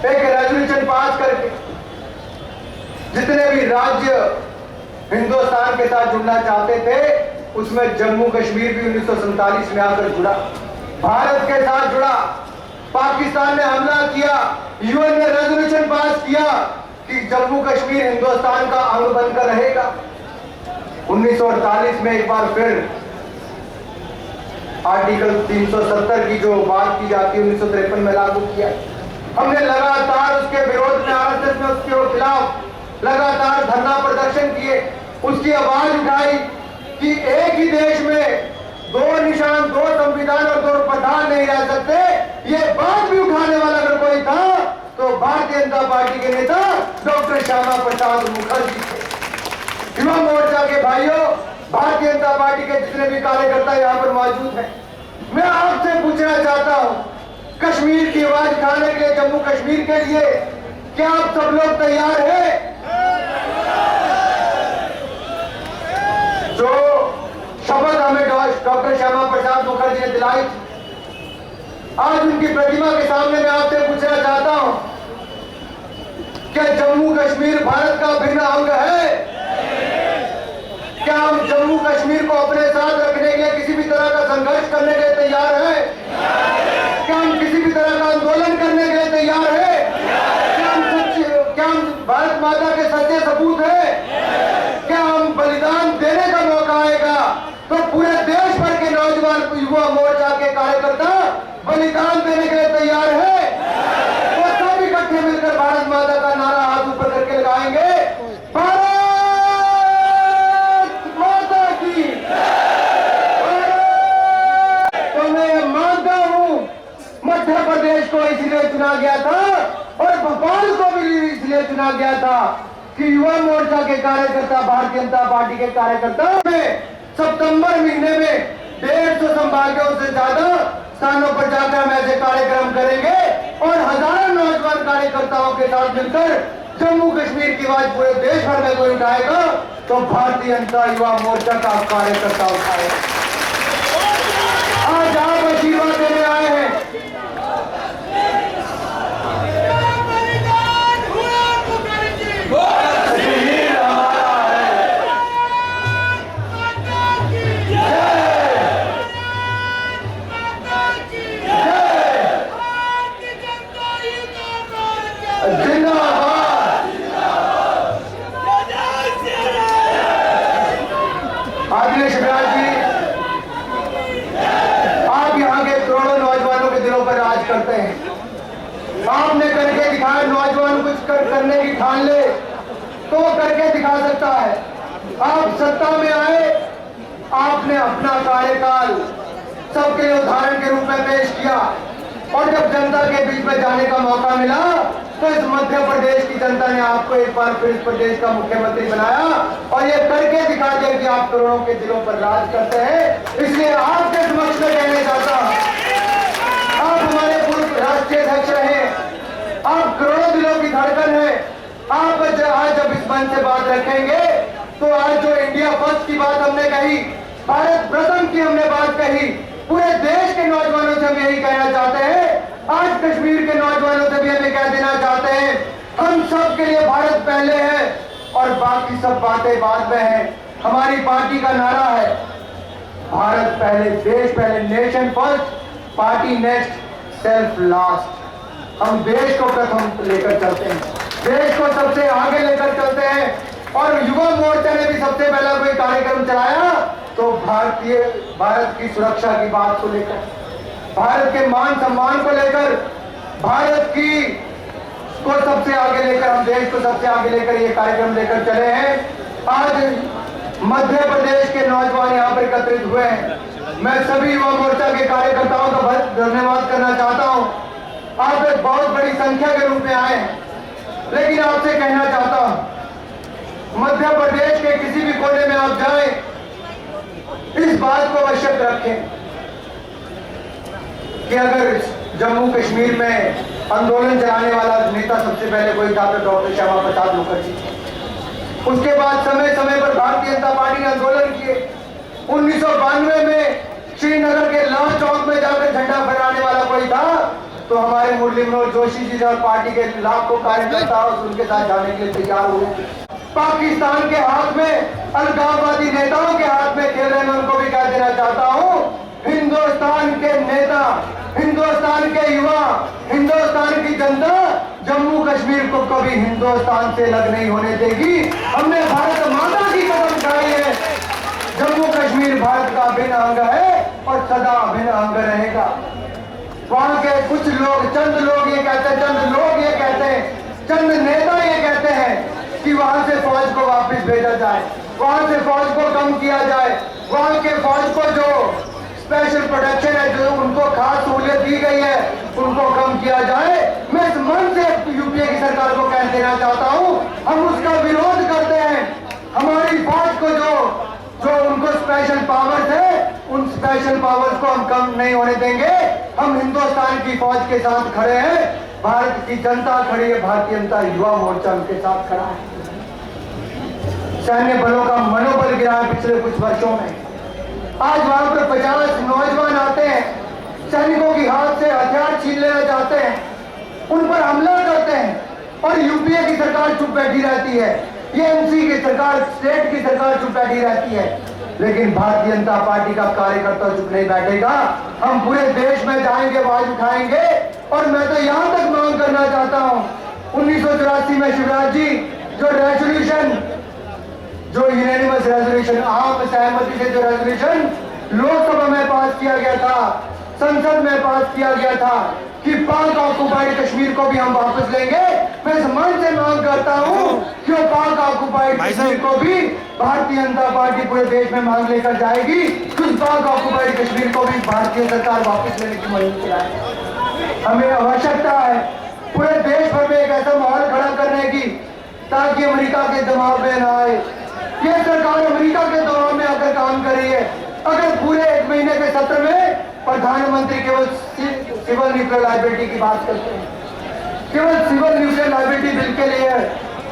एक resolution pass करके जितने भी राज्य हिंदुस्तान के साथ जुड़ना चाहते थे उसमें जम्मू कश्मीर भी 1947 में आकर जुड़ा, भारत के साथ जुड़ा। पाकिस्तान ने हमला किया, यूएन ने रेजोल्यूशन पास किया कि जम्मू कश्मीर हिंदुस्तान का अंग बनकर रहेगा। 1948 में एक बार फिर आर्टिकल 370 की जो बात की जाती है 1953 में लागू किया। हमने लगातार उसके विरोध में, आरएसएस में उसके खिलाफ लगातार धरना प्रदर्शन किए, उसकी आवाज उठाई कि एक ही देश में दो निशान, दो संविधान और दो प्रधान नहीं रह सकते। ये बात भी उठाने वाला अगर कोई था तो भारतीय जनता पार्टी के नेता डॉक्टर श्यामा प्रसाद मुखर्जी थे। युवा मोर्चा के भाइयों, भारतीय जनता पार्टी के जितने भी कार्यकर्ता यहाँ पर मौजूद हैं, मैं आपसे पूछना चाहता हूँ, कश्मीर की आवाज उठाने के लिए, जम्मू कश्मीर के लिए क्या आप सब लोग तैयार हैं? जो शपथ हमें डॉक्टर श्यामा प्रसाद मुखर्जी ने दिलाई, आज उनकी प्रतिमा के सामने मैं आपसे पूछना चाहता हूं, क्या जम्मू कश्मीर भारत का अभिन्न अंग है? क्या हम जम्मू कश्मीर को अपने साथ रखने के लिए किसी भी तरह का संघर्ष करने के लिए तैयार हैं? क्या हम किसी भी तरह का आंदोलन करने के लिए तैयार हैं? क्या हम भारत माता के सच्चे सपूत हैं? क्या हम बलिदान देने का मौका आएगा तो पूरे देश भर के नौजवान युवा मोर्चा के कार्यकर्ता बलिदान देने के लिए तैयार है? तो सब इकट्ठे मिलकर भारत माता का नारा हाथ ऊपर करके लगाएंगे, भारत माता की। तो मैं मानता हूं मध्य प्रदेश को इसलिए चुना गया था और भोपाल को भी इसलिए चुना गया था कि युवा मोर्चा के कार्यकर्ता, भारतीय जनता पार्टी के कार्यकर्ता में सितंबर महीने में 150 संभागों से ज्यादा स्थानों पर जाकर हम ऐसे कार्यक्रम करेंगे और हजारों नौजवान कार्यकर्ताओं के साथ मिलकर जम्मू कश्मीर की आवाज पूरे देश भर में कोई उठाएगा तो भारतीय जनता युवा मोर्चा का कार्यकर्ता उठाएगा। आज आप आशीर्वाद देने आए हैं, करते हैं। आपने करके दिखाया, नौजवान कुछ करने की ठान ले तो वो करके दिखा सकता है। आप सत्ता में आए, आपने अपना कार्यकाल सबके लिए उदाहरण के रूप में पेश किया और जब जनता के बीच में जाने का मौका मिला तो इस मध्य प्रदेश की जनता ने आपको एक बार फिर इस प्रदेश का मुख्यमंत्री बनाया और ये करके दिखा दिया कि आप करोड़ों के दिलों पर राज करते हैं। इसलिए आपके समक्ष में कहने चाहता हूं, आप हमारे पूर्व राष्ट्रीय अध्यक्ष रहे, आप करोड़ों दिलों की धड़कन है। आप आज जब इस मंच से बात रखेंगे तो आज जो इंडिया फर्स्ट की बात हमने कही, भारत प्रथम की हमने बात कही, पूरे देश के नौजवानों से हम यही कहना चाहते हैं, आज कश्मीर के नौजवानों से भी हमें कह देना चाहते हैं, हम सब के लिए भारत पहले है और बाकी सब बातें बाद में है। हमारी पार्टी का नारा है भारत पहले, देश पहले, nation first, party next, self last. हम देश को प्रथम लेकर चलते हैं, देश को सबसे आगे लेकर चलते हैं और युवा मोर्चा ने भी सबसे पहला कोई कार्यक्रम चलाया तो भारत की सुरक्षा की बात को लेकर, भारत के मान सम्मान को लेकर, भारत की को सबसे आगे लेकर, हम देश को सबसे आगे लेकर ये कार्यक्रम लेकर चले हैं। आज मध्य प्रदेश के नौजवान यहाँ पर एकत्रित हुए हैं। मैं सभी युवा मोर्चा के कार्यकर्ताओं का बहुत धन्यवाद करना चाहता हूँ। आप एक बहुत बड़ी संख्या के रूप में आए हैं, लेकिन आपसे कहना चाहता हूँ, मध्य प्रदेश के किसी भी कोने में आप जाएं, इस बात को अवश्य रखें कि अगर जम्मू कश्मीर में आंदोलन चलाने वाला नेता सबसे पहले कोई था तो डॉक्टर श्यामा प्रसाद मुखर्जी। उसके बाद समय समय पर भारतीय जनता पार्टी ने आंदोलन किए। 1992 में श्रीनगर के लाल चौक में जाकर झंडा फहराने वाला कोई था तो हमारे मुरली मनोहर जोशी जी और पार्टी के लाखों कार्यकर्ता उनके साथ जाने के लिए तैयार हुए। पाकिस्तान के हाथ में, अलगाववादी नेताओं के हाथ में खेल रहे, मैं उनको भी कह देना चाहता हूं, हिंदुस्तान के नेता, हिंदुस्तान के युवा, हिंदुस्तान की जनता जम्मू कश्मीर को कभी हिंदुस्तान से अलग नहीं होने देगी। हमने भारत माता की कसम खाई है, जम्मू कश्मीर भारत का अभिन्न अंग है और सदा अभिन्न अंग रहेगा। वहां के कुछ लोग, चंद लोग ये कहते हैं, चंद लोग ये कहते हैं, चंद नेता ये कहते हैं कि वहां से फौज को वापस भेजा जाए, वहां से फौज को कम किया जाए, वहां के फौज को जो स्पेशल प्रोटेक्शन है, जो उनको खास सहूलियत दी गई है, उनको कम किया जाए। मैं इस मन से यूपीए की सरकार को कह देना चाहता हूं, हम उसका विरोध करते हैं। हमारी फौज को जो उनको स्पेशल पावर्स है, उन स्पेशल पावर्स को हम कम नहीं होने देंगे। हम हिंदुस्तान की फौज के साथ खड़े हैं, भारत की जनता खड़ी है, भारतीय जनता युवा मोर्चा उनके साथ खड़ा है। सैन्य बलों का मनोबल गिरा है पिछले कुछ वर्षों में। आज वहां पर 50 नौजवान आते हैं, सैनिकों की हाथ से हथियार छीन लेना चाहते हैं, उन पर हमला करते हैं और यूपीए की सरकार चुप बैठी रहती है, ये एमसी की सरकार, स्टेट की सरकार चुप बैठी रहती है। लेकिन भारतीय जनता पार्टी का कार्यकर्ता चुप नहीं बैठेगा। हम पूरे देश में जाएंगे, आवाज उठाएंगे। और मैं तो यहां तक मांग करना चाहता हूं, 1984 में शिवराज जी जो रेजोल्यूशन, जो यूनानिमस रेजोल्यूशन, आम सहमति से जो रेजोल्यूशन लोकसभा में पास किया गया था, संसद में पास किया गया था कि पाक ऑक्युपाइड कश्मीर को भी हम वापस लेंगे। मैं इस मन से मांग करता हूं कि पाक ऑक्युपाइड कश्मीर को भी भारतीय जनता पार्टी पूरे देश में मांग लेकर जाएगी। उस पाक ऑक्युपाइड कश्मीर को भी भारतीय सरकार वापस लेने की मुहिम चलाए। हमें आवश्यकता है पूरे देश भर में एक ऐसा माहौल खड़ा करने की ताकि अमेरिका के दबाव में न आए। ये सरकार अमेरिका के दबाव में आकर काम कर रही है। अगर पूरे 1 महीने के सत्र में प्रधानमंत्री केवल सिविल न्यूक्लियर लायबिलिटी की बात करते हैं, केवल सिविल न्यूक्लियर लायबिलिटी बिल के लिए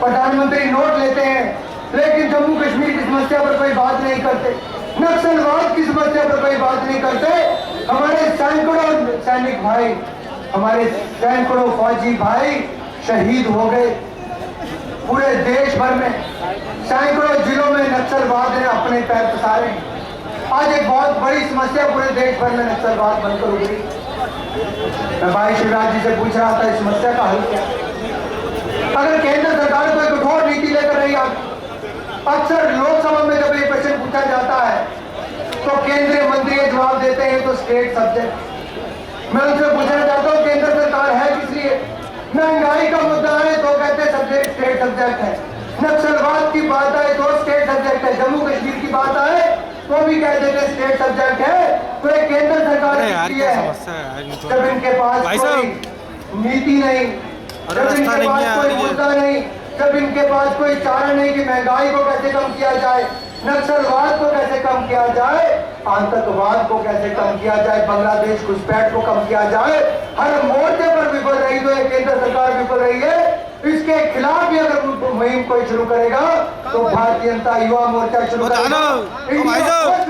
प्रधानमंत्री नोट लेते हैं, लेकिन जम्मू कश्मीर की समस्या पर कोई बात नहीं करते, नक्सलवाद की समस्या पर कोई बात नहीं करते। हमारे सैकड़ों सैनिक भाई, हमारे सैकड़ों फौजी भाई शहीद हो गए। पूरे देश भर में सैकड़ों जिलों में नक्सलवाद ने अपने पैर पसारे। आज एक बहुत बड़ी समस्या पूरे देश भर में नक्सलवाद बनकर उभरी। मैं भाई शिवराज जी से पूछ रहा था, इस समस्या का हल क्या? अगर केंद्र सरकार कोई कठोर नीति लेकर नहीं आती, अक्सर लोकसभा में जब ये प्रश्न पूछा जाता है तो केंद्रीय मंत्री जवाब देते हैं तो स्टेट सब्जेक्ट। मैं उनसे पूछना चाहता हूँ, केंद्र सरकार है किस लिए? महंगाई का मुद्दा है तो कहते सब्जेक्ट स्टेट सब्जेक्ट है, नक्सलवाद की बात आए तो स्टेट सब्जेक्ट है, जम्मू कश्मीर की बात आए तो भी कह देते स्टेट सब्जेक्ट है। तो एक केंद्र सरकार की है जब इनके पास कोई नीति नहीं, जब इनके पास कोई मुद्दा नहीं, जब इनके पास कोई चारा नहीं कि महंगाई को कैसे कम किया जाए, नक्सलवाद को कैसे कम किया जाए, आतंकवाद को कैसे कम किया जाए, बांग्लादेश घुसपैठ को कम किया जाए। हर मोर्चे पर विफल रही तो ये केंद्र सरकार विफल रही है। इसके खिलाफ भी अगर मुहिम कोई शुरू करेगा तो भारतीय जनता युवा मोर्चा शुरू करेगा।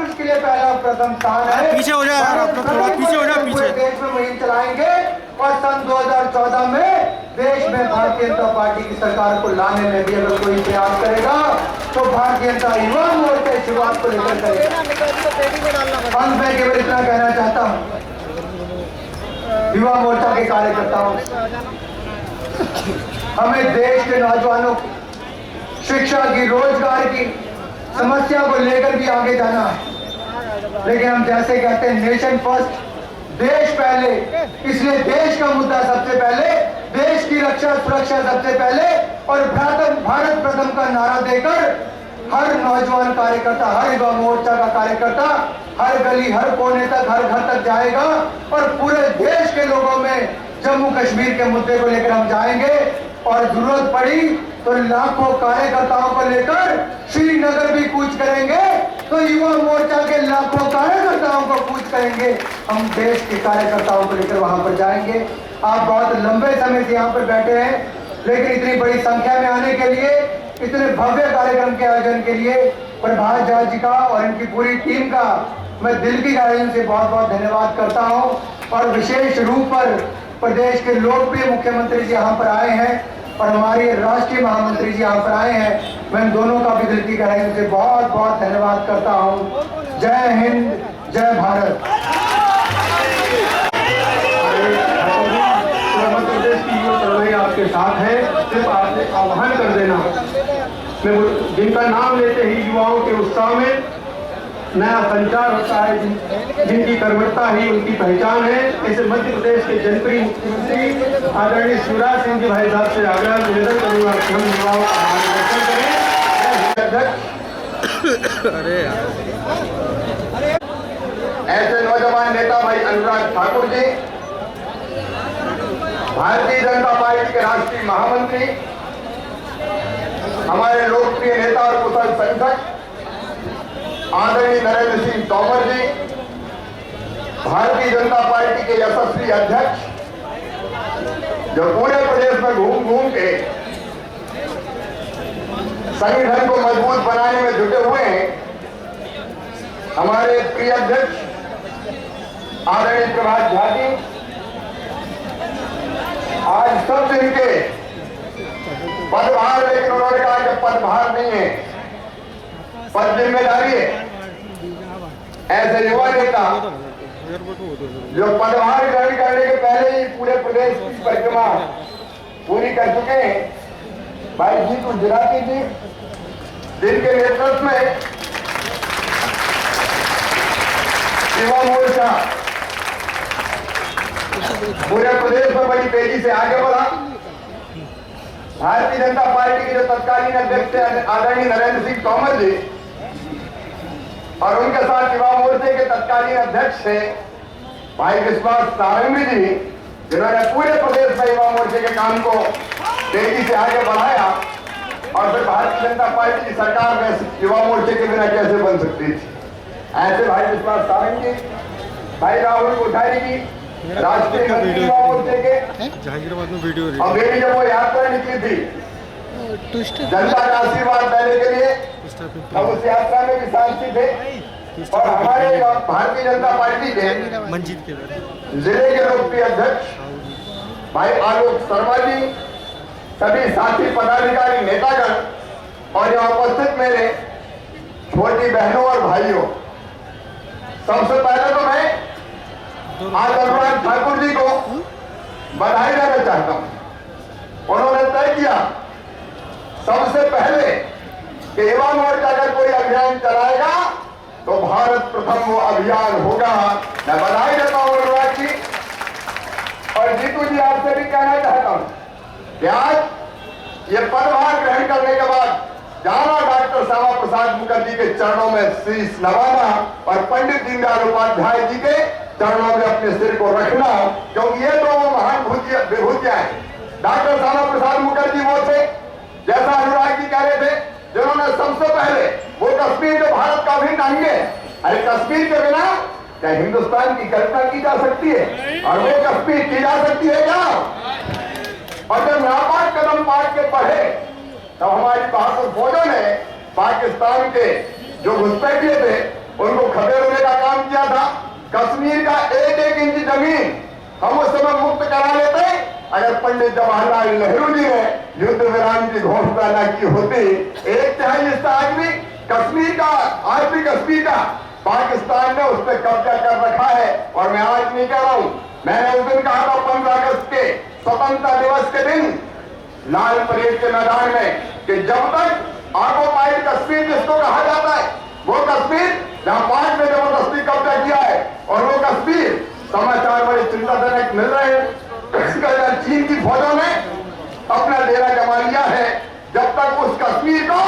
उसके लिए पहला प्रथम स्थान है। पीछे हो जाए यार, थोड़ा पीछे हो जाए, पीछे देश में मुहिम चलाएंगे और सन 2014 में देश में भारतीय जनता पार्टी की सरकार को लाने में भी अगर कोई प्रयास करेगा तो भारतीय जनता युवा मोर्चा की शुरुआत को लेकर करेगा। अंत में केवल इतना कहना चाहता हूँ युवा मोर्चा के कार्यकर्ताओं, हमें देश के नौजवानों की शिक्षा की, रोजगार की समस्या को लेकर भी आगे जाना है। लेकिन हम जैसे कहते हैं नेशन फर्स्ट, देश पहले, इसलिए देश का मुद्दा सबसे पहले, देश की रक्षा सुरक्षा सबसे पहले और भारत प्रथम का नारा देकर हर नौजवान कार्यकर्ता, हर युवा मोर्चा का कार्यकर्ता हर गली, हर कोने तक, हर घर तक जाएगा और पूरे देश के लोगों में जम्मू कश्मीर के मुद्दे को लेकर हम जाएंगे और जरूरत पड़ी तो लाखों कार्यकर्ताओं को लेकर श्रीनगर भी कूच करेंगे, तो युवा मोर्चा के लाखों कार्यकर्ताओं को कूच करेंगे। हम देश के कार्यकर्ताओं को लेकर वहां पर जाएंगे। आप बहुत लंबे समय से यहाँ पर बैठे हैं, लेकिन इतनी बड़ी संख्या में आने के लिए, इतने भव्य कार्यक्रम के आयोजन के लिए प्रभात झा जी का और इनकी पूरी टीम का मैं दिल की गहराइयों से बहुत बहुत धन्यवाद करता हूँ। और विशेष रूप पर प्रदेश के लोकप्रिय मुख्यमंत्री जी यहाँ पर आए हैं और हमारे राष्ट्रीय महामंत्री जी यहाँ पर आए हैं। मैं इन दोनों का भी दिल की गहराई से बहुत बहुत धन्यवाद करता हूँ। जय हिंद, जय भारत। मध्य प्रदेश की युवा चळवळी आपके साथ है, सिर्फ आपने आह्वान कर देना। मैं जिनका नाम लेते ही युवाओं के उत्साह में नया संचार होता है, जिनकी कर्मठता ही उनकी पहचान है। ऐसे मध्य प्रदेश के जनप्रिय मुख्यमंत्री आदरणीय शिवराज सिंह जी भाई साहब से आग्रह निवेदन करूंगा कि हम युवाओं का मार्गदर्शन करें। ऐसे नौजवान नेता भाई अनुराग ठाकुर जी, भारतीय जनता पार्टी के राष्ट्रीय महामंत्री, हमारे लोकप्रिय नेता और कुशल संगठक आदरणीय नरेंद्र सिंह तोमर जी, भारतीय जनता पार्टी के यशस्वी अध्यक्ष, जो पूरे प्रदेश में घूम घूम के संगठन को मजबूत बनाने में जुटे हुए हैं, हमारे प्रिय अध्यक्ष आदरणीय प्रभात झा जी, आज सब दिन के पदभार, लेकिन उन्होंने कहा कि पदभार नहीं है, पद जिम्मेदारी है। ऐसे युवा नेता जो पदभार ग्रहण करने के पहले ही पूरे प्रदेश की परिक्रमा पूरी कर चुके हैं, भाई जीतू जराती जी, जिनके नेतृत्व में युवा मोर्चा पूरे प्रदेश में बड़ी तेजी से आगे बढ़ा। भारतीय जनता पार्टी के जो तत्कालीन अध्यक्ष थे आदरणीय नरेंद्र सिंह तोमर जी, और उनके साथ युवा मोर्चे के तत्कालीन अध्यक्ष थे भाई विश्वास सारंगी जी, जिन्होंने पूरे प्रदेश में युवा मोर्चे के काम को तेजी से आगे बढ़ाया। और फिर भारतीय जनता पार्टी की सरकार में युवा मोर्चे के बिना कैसे बन सकती थी। ऐसे भाई विश्वास सारंगी, भाई राहुल कोठारी जी, राष्ट्रीय मंत्री युवा मोर्चे के, जहांगीराबाद में वीडियो और मेरी जब वो यात्रा निकली थी जनता का आशीर्वाद देने के लिए, हम उस यात्रा में भी साथी थे। और हमारे भारतीय जनता पार्टी के जिले के लोकप्रिय अध्यक्ष भाई आलोक शर्मा जी, सभी साथी पदाधिकारी, नेतागण और यहाँ उपस्थित मेरे छोटी बहनों और भाइयों, सबसे पहले तो मैं आज अनुराग ठाकुर जी को बधाई देना चाहता हूं। उन्होंने तय किया सबसे पहले कि युवा मोर्चा अगर कोई अभियान चलाएगा तो भारत प्रथम वो अभियान होगा। मैं बधाई देता हूं अनुराग जी। और जीतू जी, आपसे भी कहना चाहता हूं कि आज ये पदभार ग्रहण करने के बाद जाना डॉक्टर श्यामा प्रसाद मुखर्जी के चरणों में शीश नवाना और पंडित दीनदयाल उपाध्याय जी के चरणों में अपने सिर को रखना, क्योंकि ये तो वो महान विभूतियां हैं। डॉक्टर श्यामा प्रसाद मुखर्जी वो थे, जैसा अनुराग जी कह रहे थे, जिन्होंने सबसे पहले वो कश्मीर जो भारत का अभिन्न अंग है, अरे कश्मीर के बिना क्या हिंदुस्तान की कल्पना की जा सकती है? और वो कश्मीर की जा सकती है क्या? और जब नापाक कदम पाट के बढ़े तब हमारी बहादुर फौजों ने पाकिस्तान के जो घुसपैठिए थे उनको खदेड़ने का काम किया था। कश्मीर का एक एक इंच जमीन हम उस समय मुक्त करा लेते अगर पंडित जवाहरलाल नेहरू जी ने युद्ध विराम की घोषणा न की होती। 1/3 हिस्सा आज भी कश्मीर का पाकिस्तान ने उस पर कब्जा कर रखा है। और मैं आज नहीं कह रहा हूं, मैंने उस दिन कहा था 15 अगस्त के स्वतंत्रता दिवस के दिन लाल परेड के मैदान में कि जब तक ऑक्युपाइड कश्मीर जिसको कहा जाता है, वो कश्मीर जहां पाक ने जबरदस्ती कब्जा किया है, और वो कश्मीर समाचार बड़े चिंताजनक मिल रहे हैं। चीन की फौजों ने अपना डेरा जमा लिया है। जब तक उस कश्मीर को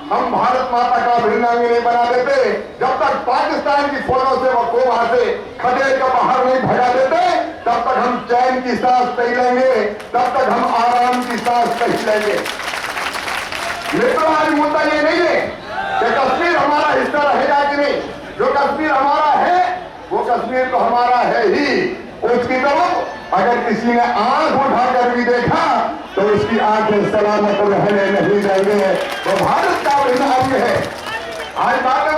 हम भारत माता का अभिन्न अंग नहीं बना देते, जब तक पाकिस्तान की फौजों से वो वहां से खदेड़ के बाहर नहीं भगा देते, तब तक हम चैन की सांस नहीं लेंगे, तब तक हम आराम की सांस नहीं लेंगे। मित्रों, आज मुद्दा ये नहीं है कि कश्मीर हमारा हिस्सा रहेगा कि नहीं। जो कश्मीर हमारा है वो कश्मीर तो हमारा है ही। उसकी तरफ अगर किसी ने आंख उठाकर भी देखा तो उसकी आंखें सलामत रहने नहीं देंगे। तो भारत का अभिन्न अंग है। आज बात